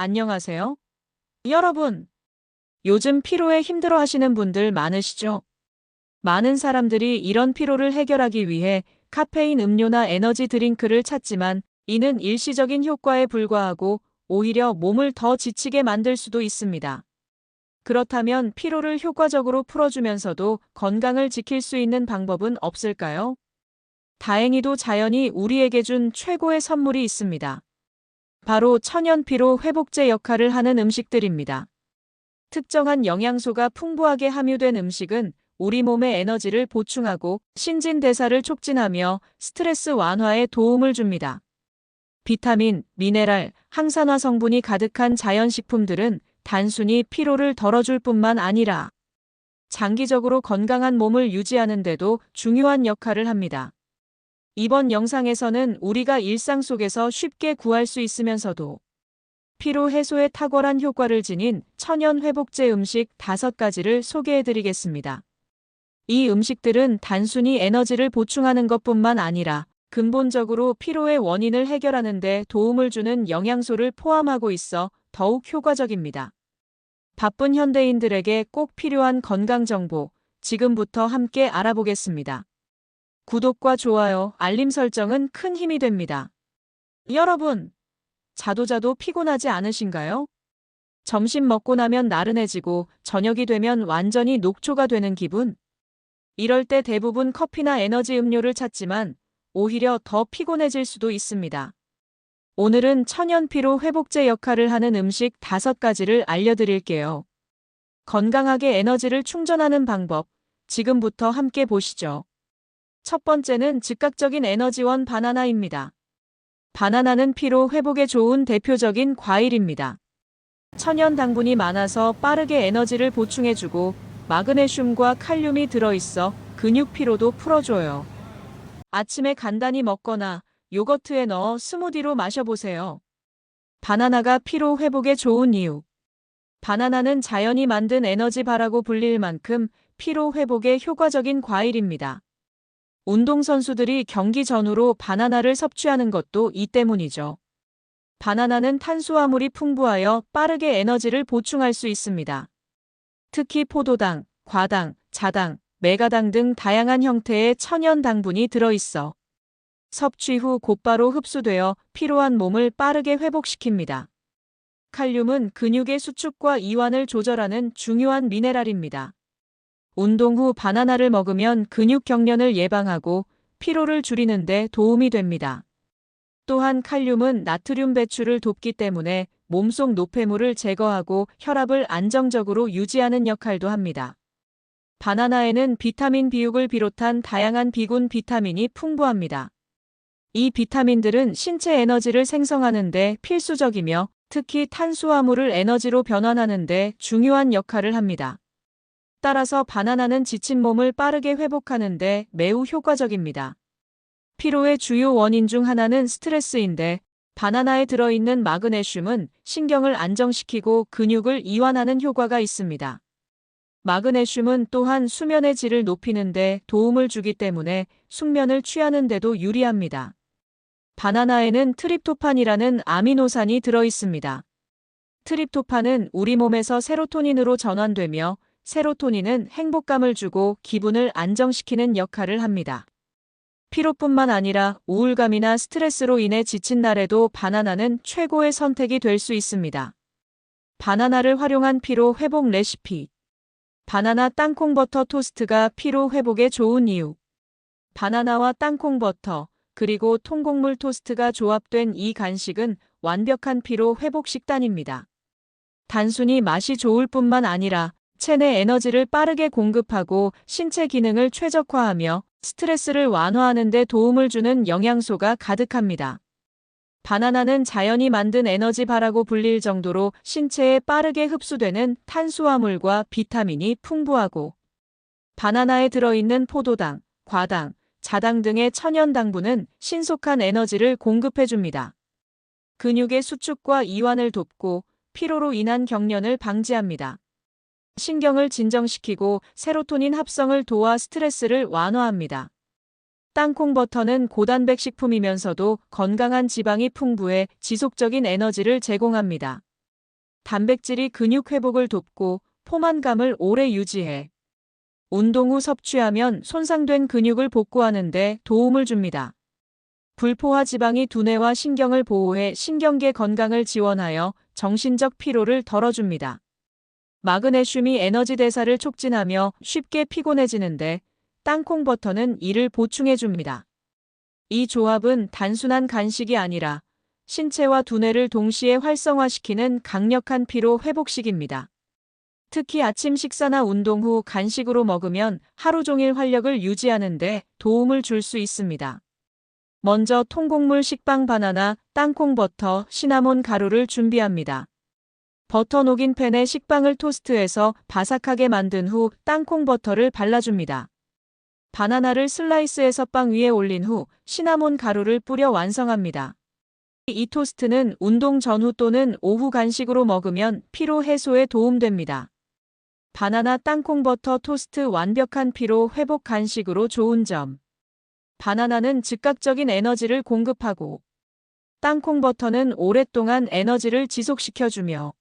안녕하세요. 여러분, 요즘 피로에 힘들어 하시는 분들 많으시죠? 많은 사람들이 이런 피로를 해결하기 위해 카페인 음료나 에너지 드링크를 찾지만 이는 일시적인 효과에 불과하고 오히려 몸을 더 지치게 만들 수도 있습니다. 그렇다면 피로를 효과적으로 풀어주면서도 건강을 지킬 수 있는 방법은 없을까요? 다행히도 자연이 우리에게 준 최고의 선물이 있습니다. 바로 천연 피로 회복제 역할을 하는 음식들입니다. 특정한 영양소가 풍부하게 함유된 음식은 우리 몸의 에너지를 보충하고 신진대사를 촉진하며 스트레스 완화에 도움을 줍니다. 비타민, 미네랄, 항산화 성분이 가득한 자연식품들은 단순히 피로를 덜어줄 뿐만 아니라 장기적으로 건강한 몸을 유지하는 데도 중요한 역할을 합니다. 이번 영상에서는 우리가 일상 속에서 쉽게 구할 수 있으면서도 피로 해소에 탁월한 효과를 지닌 천연 회복제 음식 5가지를 소개해드리겠습니다. 이 음식들은 단순히 에너지를 보충하는 것뿐만 아니라 근본적으로 피로의 원인을 해결하는 데 도움을 주는 영양소를 포함하고 있어 더욱 효과적입니다. 바쁜 현대인들에게 꼭 필요한 건강 정보, 지금부터 함께 알아보겠습니다. 구독과 좋아요, 알림 설정은 큰 힘이 됩니다. 여러분, 자도 피곤하지 않으신가요? 점심 먹고 나면 나른해지고 저녁이 되면 완전히 녹초가 되는 기분? 이럴 때 대부분 커피나 에너지 음료를 찾지만 오히려 더 피곤해질 수도 있습니다. 오늘은 천연 피로 회복제 역할을 하는 음식 5가지를 알려드릴게요. 건강하게 에너지를 충전하는 방법, 지금부터 함께 보시죠. 첫 번째는 즉각적인 에너지원 바나나입니다. 바나나는 피로 회복에 좋은 대표적인 과일입니다. 천연 당분이 많아서 빠르게 에너지를 보충해주고 마그네슘과 칼륨이 들어있어 근육 피로도 풀어줘요. 아침에 간단히 먹거나 요거트에 넣어 스무디로 마셔보세요. 바나나가 피로 회복에 좋은 이유. 바나나는 자연이 만든 에너지바라고 불릴 만큼 피로 회복에 효과적인 과일입니다. 운동선수들이 경기 전후로 바나나를 섭취하는 것도 이 때문이죠. 바나나는 탄수화물이 풍부하여 빠르게 에너지를 보충할 수 있습니다. 특히 포도당, 과당, 자당, 메가당 등 다양한 형태의 천연 당분이 들어있어 섭취 후 곧바로 흡수되어 피로한 몸을 빠르게 회복시킵니다. 칼륨은 근육의 수축과 이완을 조절하는 중요한 미네랄입니다. 운동 후 바나나를 먹으면 근육 경련을 예방하고 피로를 줄이는 데 도움이 됩니다. 또한 칼륨은 나트륨 배출을 돕기 때문에 몸속 노폐물을 제거하고 혈압을 안정적으로 유지하는 역할도 합니다. 바나나에는 비타민 B6을 비롯한 다양한 비군 비타민이 풍부합니다. 이 비타민들은 신체 에너지를 생성하는 데 필수적이며 특히 탄수화물을 에너지로 변환하는 데 중요한 역할을 합니다. 따라서 바나나는 지친 몸을 빠르게 회복하는 데 매우 효과적입니다. 피로의 주요 원인 중 하나는 스트레스인데 바나나에 들어있는 마그네슘은 신경을 안정시키고 근육을 이완하는 효과가 있습니다. 마그네슘은 또한 수면의 질을 높이는 데 도움을 주기 때문에 숙면을 취하는 데도 유리합니다. 바나나에는 트립토판이라는 아미노산이 들어있습니다. 트립토판은 우리 몸에서 세로토닌으로 전환되며 세로토닌은 행복감을 주고 기분을 안정시키는 역할을 합니다. 피로뿐만 아니라 우울감이나 스트레스로 인해 지친 날에도 바나나는 최고의 선택이 될 수 있습니다. 바나나를 활용한 피로 회복 레시피. 바나나 땅콩 버터 토스트가 피로 회복에 좋은 이유. 바나나와 땅콩 버터, 그리고 통곡물 토스트가 조합된 이 간식은 완벽한 피로 회복 식단입니다. 단순히 맛이 좋을 뿐만 아니라 체내 에너지를 빠르게 공급하고 신체 기능을 최적화하며 스트레스를 완화하는 데 도움을 주는 영양소가 가득합니다. 바나나는 자연이 만든 에너지바라고 불릴 정도로 신체에 빠르게 흡수되는 탄수화물과 비타민이 풍부하고 바나나에 들어있는 포도당, 과당, 자당 등의 천연 당분은 신속한 에너지를 공급해줍니다. 근육의 수축과 이완을 돕고 피로로 인한 경련을 방지합니다. 신경을 진정시키고 세로토닌 합성을 도와 스트레스를 완화합니다. 땅콩 버터는 고단백 식품이면서도 건강한 지방이 풍부해 지속적인 에너지를 제공합니다. 단백질이 근육 회복을 돕고 포만감을 오래 유지해. 운동 후 섭취하면 손상된 근육을 복구하는 데 도움을 줍니다. 불포화 지방이 두뇌와 신경을 보호해 신경계 건강을 지원하여 정신적 피로를 덜어줍니다. 마그네슘이 에너지 대사를 촉진하며 쉽게 피곤해지는데 땅콩버터는 이를 보충해줍니다. 이 조합은 단순한 간식이 아니라 신체와 두뇌를 동시에 활성화시키는 강력한 피로 회복식입니다. 특히 아침 식사나 운동 후 간식으로 먹으면 하루 종일 활력을 유지하는 데 도움을 줄 수 있습니다. 먼저 통곡물 식빵 바나나, 땅콩버터, 시나몬 가루를 준비합니다. 버터 녹인 팬에 식빵을 토스트해서 바삭하게 만든 후 땅콩버터를 발라줍니다. 바나나를 슬라이스해서 빵 위에 올린 후 시나몬 가루를 뿌려 완성합니다. 이 토스트는 운동 전후 또는 오후 간식으로 먹으면 피로 해소에 도움됩니다. 바나나 땅콩버터 토스트 완벽한 피로 회복 간식으로 좋은 점. 바나나는 즉각적인 에너지를 공급하고 땅콩버터는 오랫동안 에너지를 지속시켜주며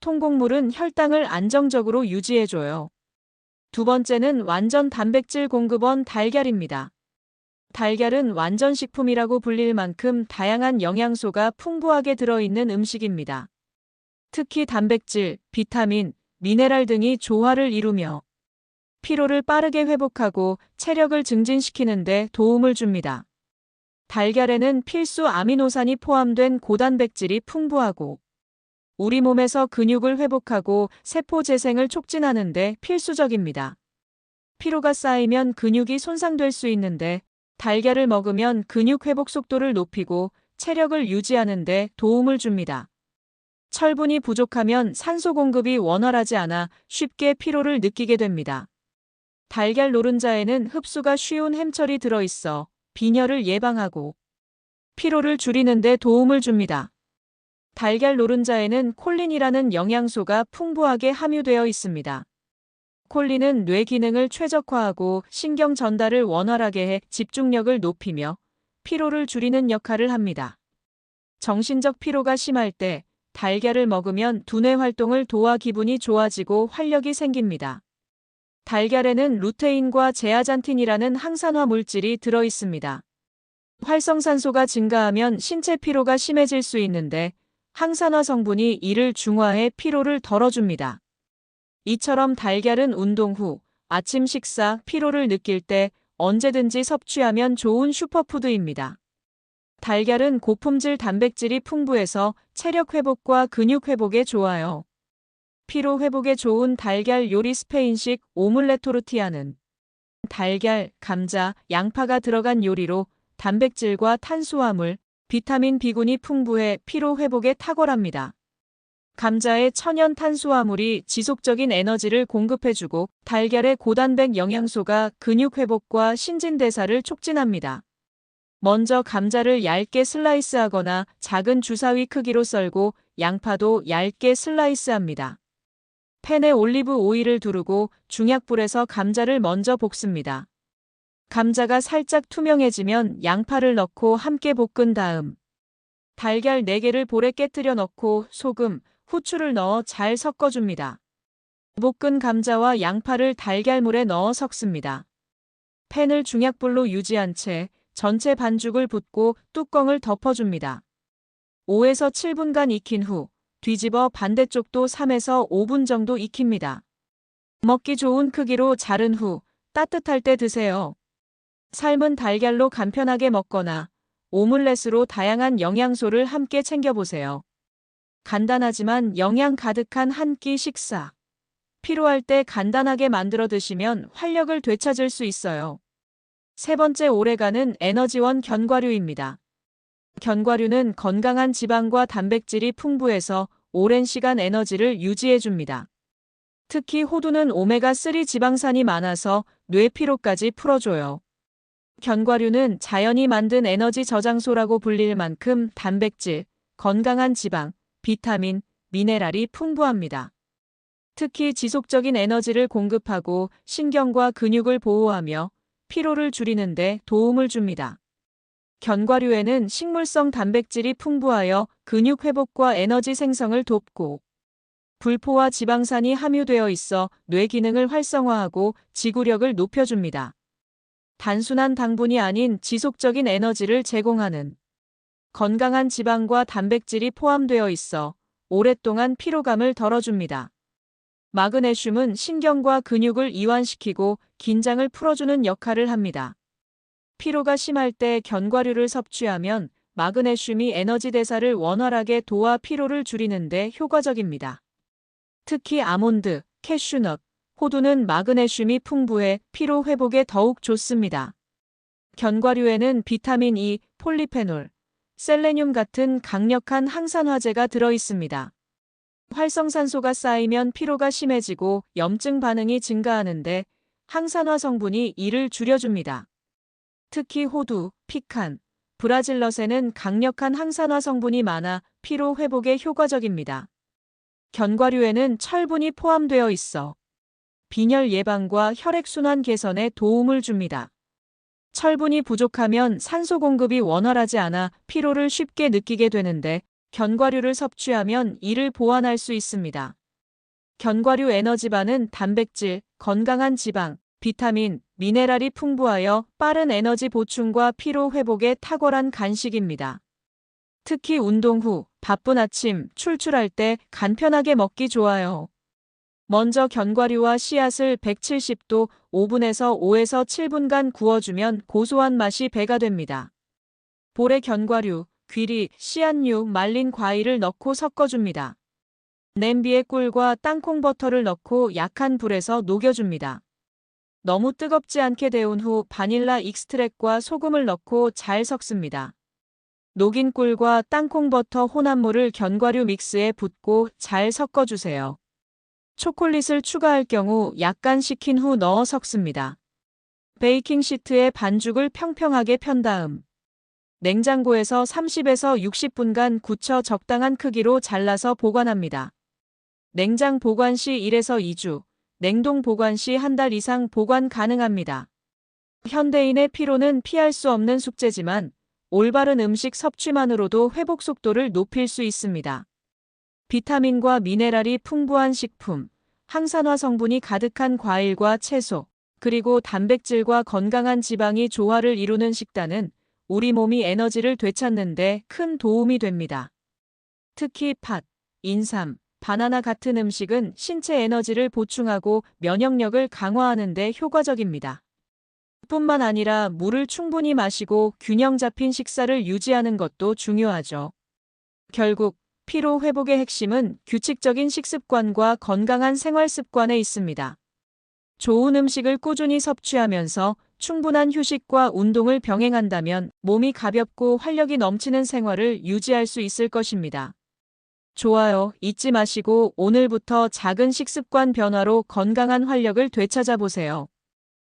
통곡물은 혈당을 안정적으로 유지해줘요. 두 번째는 완전 단백질 공급원 달걀입니다. 달걀은 완전식품이라고 불릴 만큼 다양한 영양소가 풍부하게 들어있는 음식입니다. 특히 단백질, 비타민, 미네랄 등이 조화를 이루며 피로를 빠르게 회복하고 체력을 증진시키는 데 도움을 줍니다. 달걀에는 필수 아미노산이 포함된 고단백질이 풍부하고 우리 몸에서 근육을 회복하고 세포 재생을 촉진하는 데 필수적입니다. 피로가 쌓이면 근육이 손상될 수 있는데 달걀을 먹으면 근육 회복 속도를 높이고 체력을 유지하는 데 도움을 줍니다. 철분이 부족하면 산소 공급이 원활하지 않아 쉽게 피로를 느끼게 됩니다. 달걀 노른자에는 흡수가 쉬운 햄철이 들어있어 빈혈을 예방하고 피로를 줄이는 데 도움을 줍니다. 달걀 노른자에는 콜린이라는 영양소가 풍부하게 함유되어 있습니다. 콜린은 뇌 기능을 최적화하고 신경 전달을 원활하게 해 집중력을 높이며 피로를 줄이는 역할을 합니다. 정신적 피로가 심할 때 달걀을 먹으면 두뇌 활동을 도와 기분이 좋아지고 활력이 생깁니다. 달걀에는 루테인과 제아잔틴이라는 항산화 물질이 들어 있습니다. 활성산소가 증가하면 신체 피로가 심해질 수 있는데 항산화 성분이 이를 중화해 피로를 덜어줍니다. 이처럼 달걀은 운동 후, 아침 식사, 피로를 느낄 때 언제든지 섭취하면 좋은 슈퍼푸드입니다. 달걀은 고품질 단백질이 풍부해서 체력 회복과 근육 회복에 좋아요. 피로 회복에 좋은 달걀 요리 스페인식 오믈렛 토르티아는 달걀, 감자, 양파가 들어간 요리로 단백질과 탄수화물, 비타민 B군이 풍부해 피로 회복에 탁월합니다. 감자의 천연 탄수화물이 지속적인 에너지를 공급해주고 달걀의 고단백 영양소가 근육 회복과 신진대사를 촉진합니다. 먼저 감자를 얇게 슬라이스하거나 작은 주사위 크기로 썰고 양파도 얇게 슬라이스합니다. 팬에 올리브 오일을 두르고 중약불에서 감자를 먼저 볶습니다. 감자가 살짝 투명해지면 양파를 넣고 함께 볶은 다음 달걀 4개를 볼에 깨뜨려 넣고 소금, 후추를 넣어 잘 섞어줍니다. 볶은 감자와 양파를 달걀물에 넣어 섞습니다. 팬을 중약불로 유지한 채 전체 반죽을 붓고 뚜껑을 덮어줍니다. 5에서 7분간 익힌 후 뒤집어 반대쪽도 3에서 5분 정도 익힙니다. 먹기 좋은 크기로 자른 후 따뜻할 때 드세요. 삶은 달걀로 간편하게 먹거나 오믈렛으로 다양한 영양소를 함께 챙겨보세요. 간단하지만 영양 가득한 한 끼 식사. 필요할 때 간단하게 만들어 드시면 활력을 되찾을 수 있어요. 세 번째 오래가는 에너지원 견과류입니다. 견과류는 건강한 지방과 단백질이 풍부해서 오랜 시간 에너지를 유지해줍니다. 특히 호두는 오메가3 지방산이 많아서 뇌 피로까지 풀어줘요. 견과류는 자연이 만든 에너지 저장소라고 불릴 만큼 단백질, 건강한 지방, 비타민, 미네랄이 풍부합니다. 특히 지속적인 에너지를 공급하고 신경과 근육을 보호하며 피로를 줄이는 데 도움을 줍니다. 견과류에는 식물성 단백질이 풍부하여 근육 회복과 에너지 생성을 돕고 불포와 지방산이 함유되어 있어 뇌 기능을 활성화하고 지구력을 높여줍니다. 단순한 당분이 아닌 지속적인 에너지를 제공하는 건강한 지방과 단백질이 포함되어 있어 오랫동안 피로감을 덜어줍니다. 마그네슘은 신경과 근육을 이완시키고 긴장을 풀어주는 역할을 합니다. 피로가 심할 때 견과류를 섭취하면 마그네슘이 에너지 대사를 원활하게 도와 피로를 줄이는 데 효과적입니다. 특히 아몬드, 캐슈넛, 호두는 마그네슘이 풍부해 피로 회복에 더욱 좋습니다. 견과류에는 비타민 E, 폴리페놀, 셀레늄 같은 강력한 항산화제가 들어 있습니다. 활성산소가 쌓이면 피로가 심해지고 염증 반응이 증가하는데 항산화 성분이 이를 줄여줍니다. 특히 호두, 피칸, 브라질넛에는 강력한 항산화 성분이 많아 피로 회복에 효과적입니다. 견과류에는 철분이 포함되어 있어 빈혈 예방과 혈액순환 개선에 도움을 줍니다. 철분이 부족하면 산소 공급이 원활하지 않아 피로를 쉽게 느끼게 되는데 견과류를 섭취하면 이를 보완할 수 있습니다. 견과류 에너지바는 단백질, 건강한 지방, 비타민, 미네랄이 풍부하여 빠른 에너지 보충과 피로 회복에 탁월한 간식입니다. 특히 운동 후, 바쁜 아침, 출출할 때 간편하게 먹기 좋아요. 먼저 견과류와 씨앗을 170도 5분에서 5에서 7분간 구워주면 고소한 맛이 배가 됩니다. 볼에 견과류, 귀리, 씨앗류, 말린 과일을 넣고 섞어줍니다. 냄비에 꿀과 땅콩버터를 넣고 약한 불에서 녹여줍니다. 너무 뜨겁지 않게 데운 후 바닐라 익스트랙과 소금을 넣고 잘 섞습니다. 녹인 꿀과 땅콩버터 혼합물을 견과류 믹스에 붓고 잘 섞어주세요. 초콜릿을 추가할 경우 약간 식힌 후 넣어 섞습니다. 베이킹 시트에 반죽을 평평하게 편 다음 냉장고에서 30에서 60분간 굳혀 적당한 크기로 잘라서 보관합니다. 냉장 보관 시 1에서 2주, 냉동 보관 시 1달 이상 보관 가능합니다. 현대인의 피로는 피할 수 없는 숙제지만 올바른 음식 섭취만으로도 회복 속도를 높일 수 있습니다. 비타민과 미네랄이 풍부한 식품, 항산화 성분이 가득한 과일과 채소, 그리고 단백질과 건강한 지방이 조화를 이루는 식단은 우리 몸이 에너지를 되찾는 데 큰 도움이 됩니다. 특히 팥, 인삼, 바나나 같은 음식은 신체 에너지를 보충하고 면역력을 강화하는 데 효과적입니다. 뿐만 아니라 물을 충분히 마시고 균형 잡힌 식사를 유지하는 것도 중요하죠. 결국 피로 회복의 핵심은 규칙적인 식습관과 건강한 생활 습관에 있습니다. 좋은 음식을 꾸준히 섭취하면서 충분한 휴식과 운동을 병행한다면 몸이 가볍고 활력이 넘치는 생활을 유지할 수 있을 것입니다. 좋아요 잊지 마시고 오늘부터 작은 식습관 변화로 건강한 활력을 되찾아 보세요.